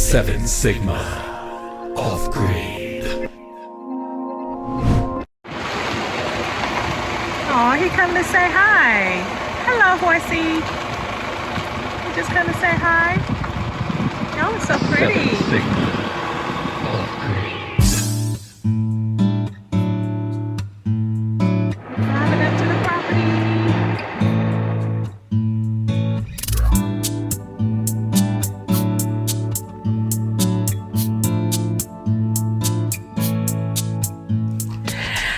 7 Sigma off grade. Oh, he come to say hi. Hello, horsey. He just come to say hi. Oh, it's so pretty. 7 Sigma off grade. Driving up to the property.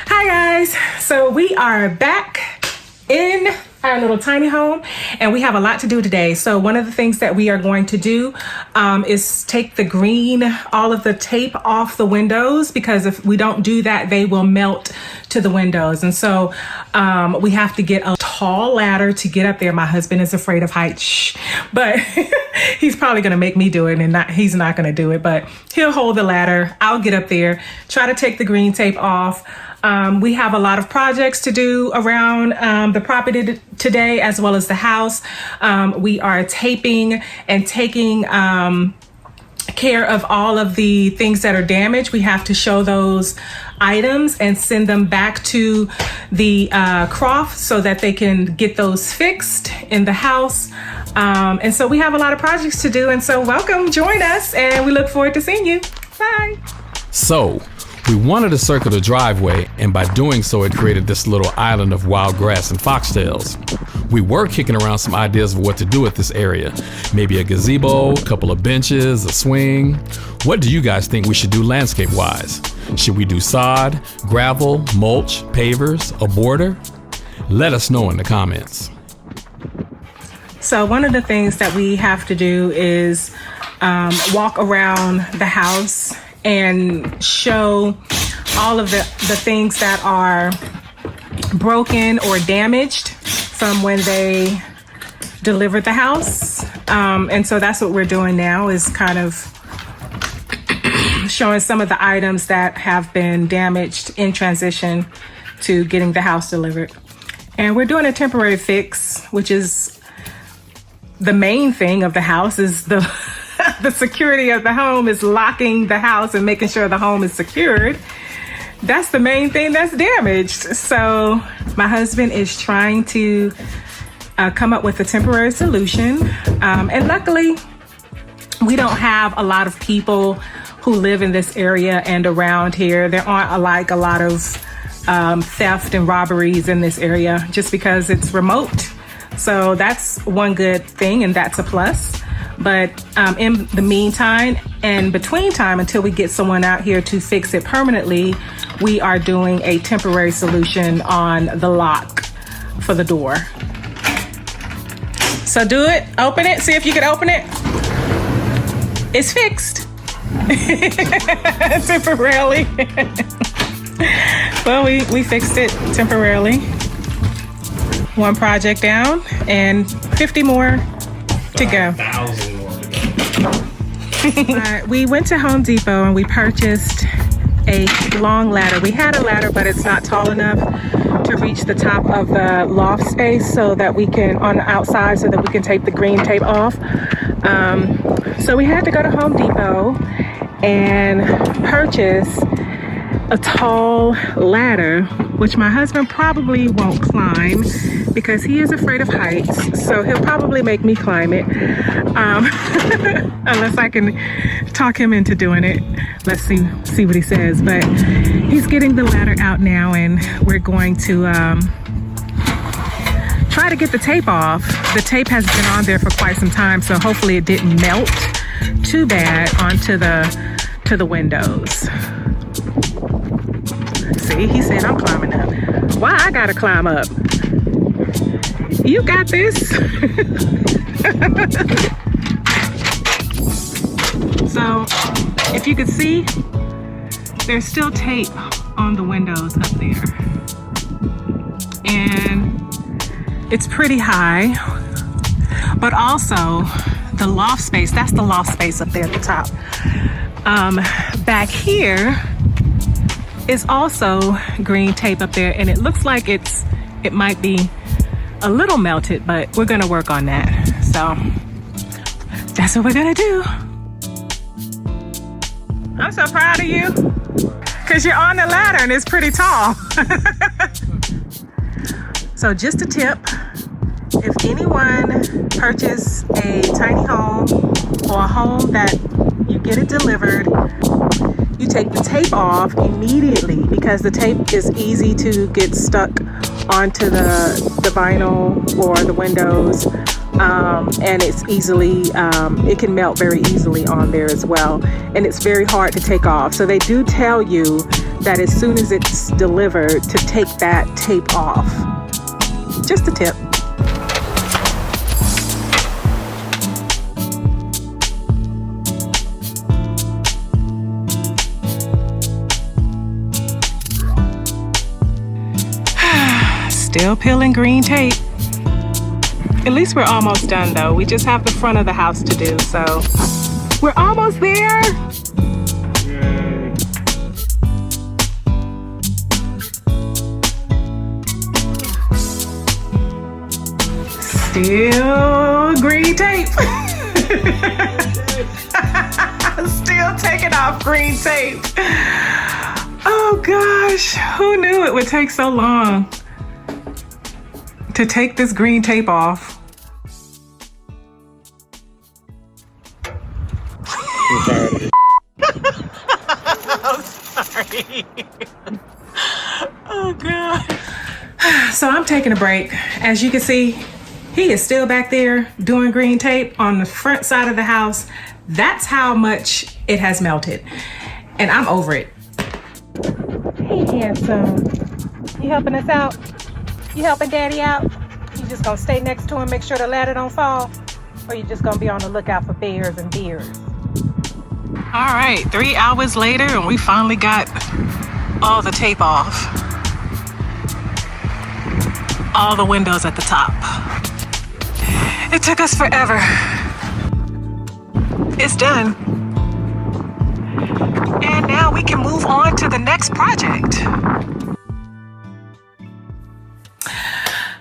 Hi guys, so we are back in our little tiny home and we have a lot to do today. So one of the things that we are going to do is take the green, all of the tape off the windows, because if we don't do that, they will melt to the windows. And so we have to get a tall ladder to get up there. My husband is afraid of heights, but he's probably going to make me do it, and he's not going to do it, but he'll hold the ladder. I'll get up there, try to take the green tape off. We have a lot of projects to do around the property today, as well as the house. We are taping and taking care of all of the things that are damaged. We have to show those items and send them back to the Kropf so that they can get those fixed in the house. And so we have a lot of projects to do. And so welcome, join us, and we look forward to seeing you. Bye. So, we wanted to circle the driveway, and by doing so, it created this little island of wild grass and foxtails. We were kicking around some ideas of what to do with this area. Maybe a gazebo, a couple of benches, a swing. What do you guys think we should do landscape-wise? Should we do sod, gravel, mulch, pavers, a border? Let us know in the comments. So one of the things that we have to do is walk around the house and show all of the things that are broken or damaged from when they delivered the house. And so that's what we're doing now, is kind of showing some of the items that have been damaged in transition to getting the house delivered. And we're doing a temporary fix, which is the main thing of the house, is the security of the home, is locking the house and making sure the home is secured. That's the main thing that's damaged. So my husband is trying to come up with a temporary solution. And luckily, we don't have a lot of people who live in this area and around here. There aren't a lot of theft and robberies in this area, just because it's remote. So that's one good thing, and that's a plus. But in the meantime and between time, until we get someone out here to fix it permanently, we are doing a temporary solution on the lock for the door. So do it, open it, see if you can open it. It's fixed. Temporarily. Well, we fixed it temporarily. One project down and 50 more to go. 1,000 more to go. We went to Home Depot and we purchased a long ladder. We had a ladder, but it's not tall enough to reach the top of the loft space, so that we can, on the outside, so that we can take the green tape off. So we had to go to Home Depot and purchase a tall ladder, which my husband probably won't climb because he is afraid of heights. So he'll probably make me climb it, unless I can talk him into doing it. Let's see what he says. But he's getting the ladder out now, and we're going to try to get the tape off. The tape has been on there for quite some time, so hopefully it didn't melt too bad onto the windows. See, he said I'm climbing up. Why I gotta climb up? You got this. So, if you could see, there's still tape on the windows up there. And it's pretty high, but also the loft space, that's the loft space up there at the top. Back here is also green tape up there, and it looks like it might be a little melted, but we're gonna work on that. So that's what we're gonna do. I'm so proud of you. Because you're on the ladder and it's pretty tall. So just a tip, if anyone purchase a tiny home or a home that you get it delivered, you take the tape off immediately because the tape is easy to get stuck onto the vinyl or the windows. And it's easily, it can melt very easily on there as well. And it's very hard to take off. So they do tell you that as soon as it's delivered to take that tape off. Just a tip. Still peeling green tape. At least we're almost done though. We just have the front of the house to do, so we're almost there. Yay. Still green tape. Still taking off green tape. Oh gosh, who knew it would take so long to take this green tape off? I'm sorry. Oh God. So I'm taking a break. As you can see, he is still back there doing green tape on the front side of the house. That's how much it has melted. And I'm over it. Hey, handsome. You helping us out? You helping Daddy out? You just gonna stay next to him, make sure the ladder don't fall? Or you just gonna be on the lookout for bears and deers? All right, 3 hours later, and we finally got all the tape off. All the windows at the top. It took us forever. It's done. And now we can move on to the next project.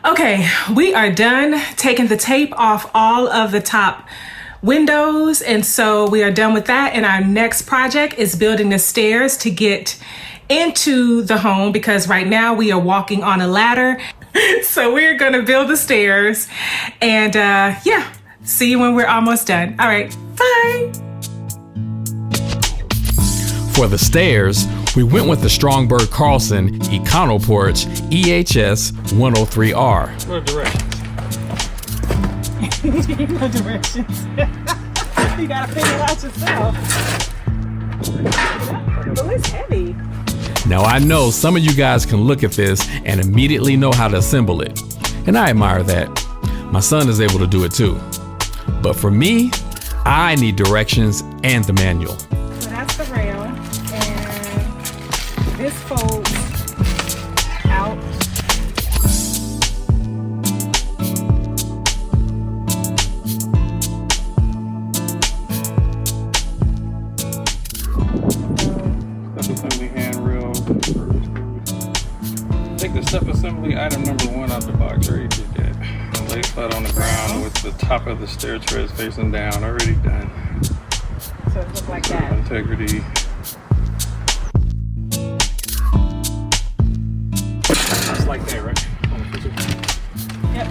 Okay, we are done taking the tape off all of the top windows, and so we are done with that. And our next project is building the stairs to get into the home, because right now we are walking on a ladder. So we're gonna build the stairs, and yeah, see you when we're almost done. All right, bye. For the stairs, we went with the Strongberg Carlson EconoPorch EHS 103R. What directions? No directions. You gotta figure it out yourself. Well, it's heavy. Now I know some of you guys can look at this and immediately know how to assemble it, and I admire that. My son is able to do it too. But for me, I need directions and the manual. So that's the rail, and this folds out. Self-assembly handrail. Take the self-assembly item number 1 out the box. Already did that. Lay flat on the ground with the top of the stair treads facing down. Already done. So it looks like that. Integrity. Just like that, right? Yep.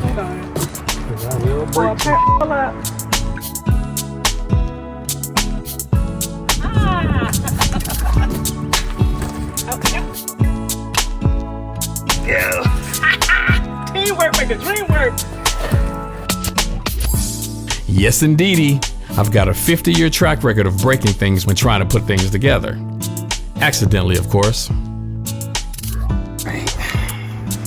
Hold on. Pull up. Okay. Yeah. Teamwork make the dream work. Yes, indeedy. I've got a 50-year track record of breaking things when trying to put things together. Accidentally, of course. Right.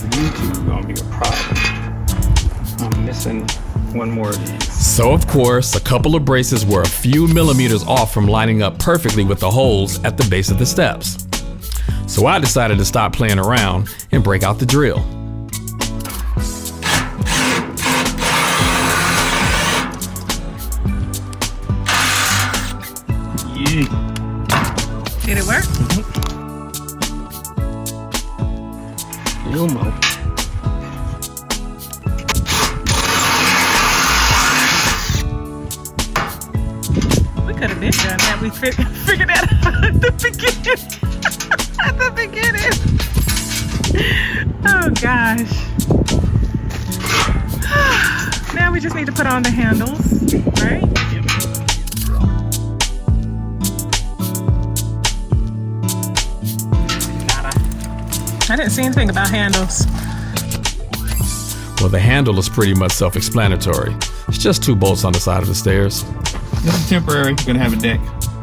YouTube is gonna be a problem. I'm missing one more of these. So, of course, a couple of braces were a few millimeters off from lining up perfectly with the holes at the base of the steps. So I decided to stop playing around and break out the drill. Did it work? have been done that. We figured that out at the beginning. At the beginning. Oh gosh. Now we just need to put on the handles, right? I didn't see anything about handles. Well, the handle is pretty much self-explanatory. It's just 2 bolts on the side of the stairs. This is temporary. We're gonna have a deck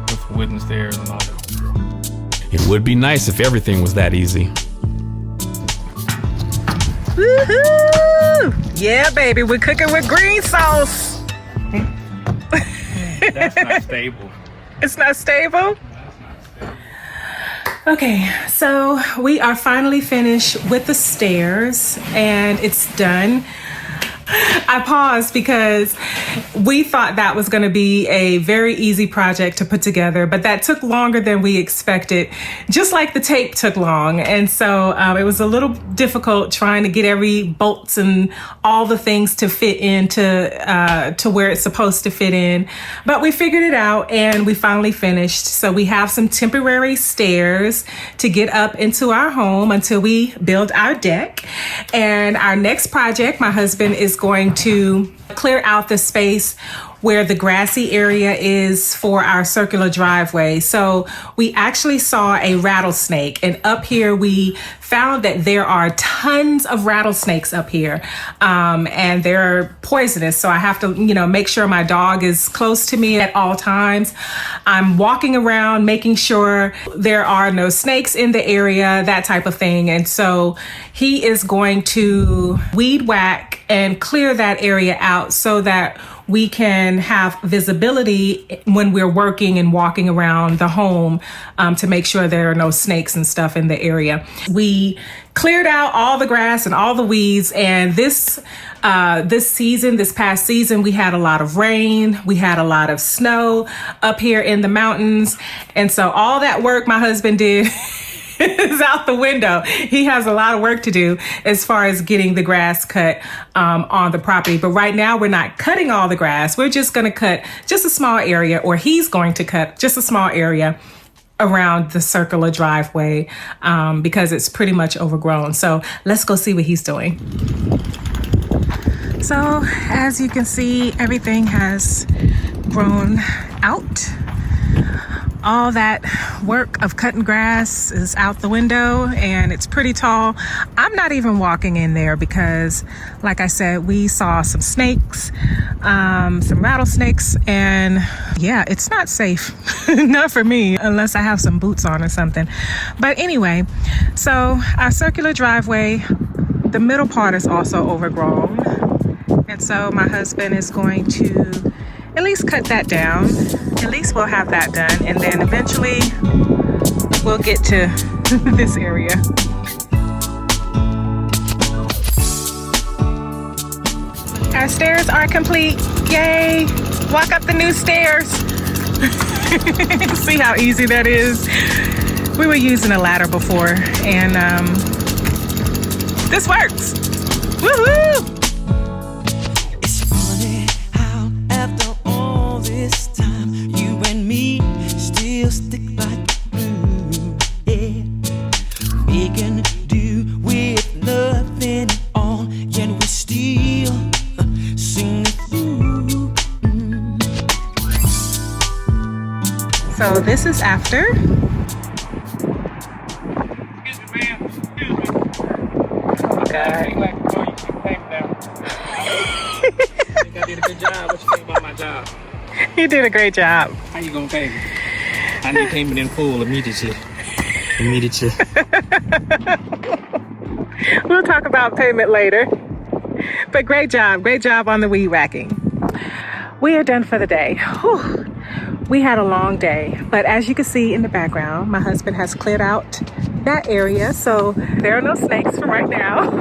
with wooden stairs and all that. It would be nice if everything was that easy. Woohoo! Yeah, baby, we're cooking with green sauce. That's not stable. It's not stable? Okay, so we are finally finished with the stairs and it's done. I paused because we thought that was going to be a very easy project to put together, but that took longer than we expected, just like the tape took long. And so it was a little difficult trying to get every bolts and all the things to fit into to where it's supposed to fit in. But we figured it out and we finally finished. So we have some temporary stairs to get up into our home until we build our deck. And our next project, my husband is going to clear out the space where the grassy area is for our circular driveway. So we actually saw a rattlesnake, and up here we found that there are tons of rattlesnakes up here, and they're poisonous. So I have to, make sure my dog is close to me at all times. I'm walking around making sure there are no snakes in the area, that type of thing. And so he is going to weed whack and clear that area out so that we can have visibility when we're working and walking around the home, to make sure there are no snakes and stuff in the area. We cleared out all the grass and all the weeds, and this past season, we had a lot of rain. We had a lot of snow up here in the mountains. And so all that work my husband did is out the window. He has a lot of work to do as far as getting the grass cut on the property. But right now we're not cutting all the grass. We're just going to cut just a small area, or he's going to cut just a small area around the circular driveway because it's pretty much overgrown. So let's go see what he's doing. So as you can see, everything has grown out. All that work of cutting grass is out the window, and it's pretty tall. I'm not even walking in there because, like I said, we saw some snakes, some rattlesnakes, and yeah, it's not safe. Not for me, unless I have some boots on or something. But anyway, so our circular driveway, the middle part is also overgrown. And so my husband is going to at least cut that down. At least we'll have that done. And then eventually we'll get to this area. Our stairs are complete. Yay! Walk up the new stairs. See how easy that is? We were using a ladder before, and this works. Woohoo! So this is after. Excuse me, ma'am. Excuse me. Okay. I like to call you keep payment down. I think I did a good job. What you think about my job? You did a great job. How you gonna pay me? I need payment in full immediately. We'll talk about payment later. But great job on the weed whacking. We are done for the day. Whew. We had a long day, but as you can see in the background, my husband has cleared out that area, so there are no snakes for right now.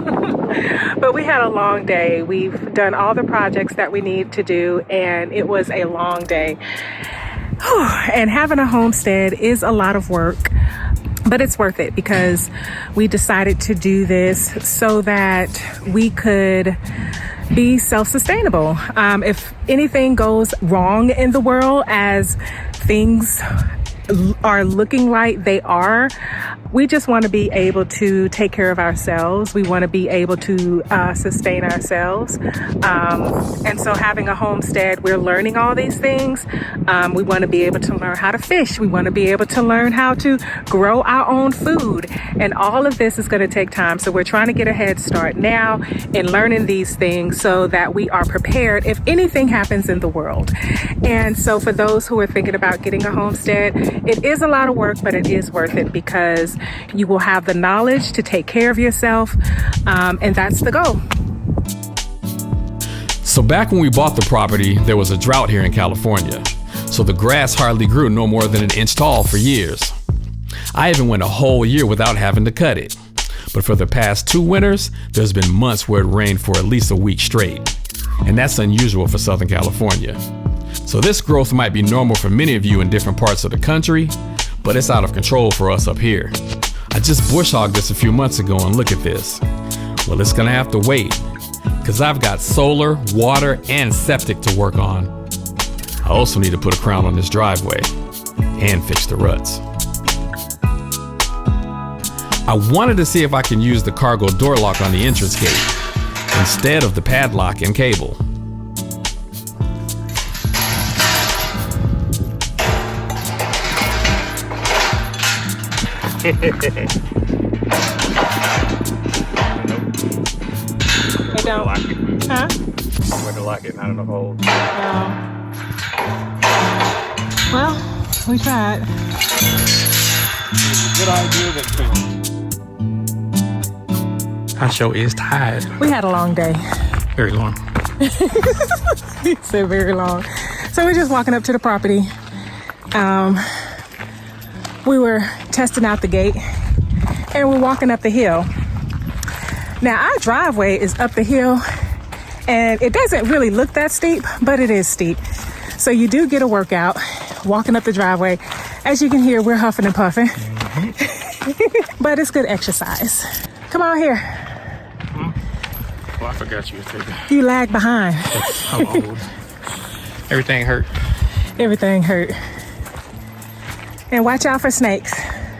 But we had a long day. We've done all the projects that we need to do, and it was a long day. Whew. And having a homestead is a lot of work. But it's worth it because we decided to do this so that we could be self-sustainable. If anything goes wrong in the world, as things are looking like they are, we just want to be able to take care of ourselves. We want to be able to sustain ourselves. And so having a homestead, we're learning all these things. We want to be able to learn how to fish. We want to be able to learn how to grow our own food. And all of this is going to take time. So we're trying to get a head start now in learning these things so that we are prepared if anything happens in the world. And so for those who are thinking about getting a homestead, it is a lot of work, but it is worth it because you will have the knowledge to take care of yourself, and that's the goal. So back when we bought the property, there was a drought here in California, so the grass hardly grew no more than an inch tall for years. I even went a whole year without having to cut it. But for the past 2 winters, there's been months where it rained for at least a week straight, and that's unusual for Southern California. So this growth might be normal for many of you in different parts of the country, but it's out of control for us up here. I just bush hogged this a few months ago and look at this. Well, it's gonna have to wait, because I've got solar, water, and septic to work on. I also need to put a crown on this driveway and fix the ruts. I wanted to see if I can use the cargo door lock on the entrance gate instead of the padlock and cable. I don't. Lock it. Huh? Where to lock it, not in the hole. Well, we tried. It's a good idea that our show is tired. We had a long day. Very long. He said very long. So we're just walking up to the property. We were testing out the gate and we're walking up the hill. Now our driveway is up the hill and it doesn't really look that steep, but it is steep. So you do get a workout walking up the driveway. As you can hear, we're huffing and puffing, but it's good exercise. Come on here. Oh, I forgot you was taking. You lag behind. I'm old. Everything hurt. Everything hurt. And watch out for snakes.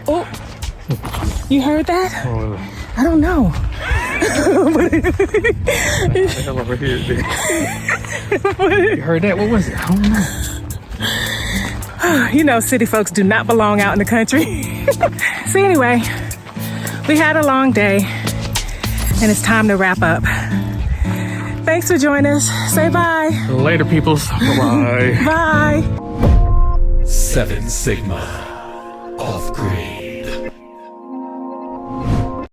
Oh, you heard that? Oh, I don't know. what the hell over here? You heard that? What was it? I don't know. You know, city folks do not belong out in the country. So anyway, we had a long day and it's time to wrap up. Thanks for joining us. Say bye. Later, peoples. Bye. Bye. 7 Sigma off-grid.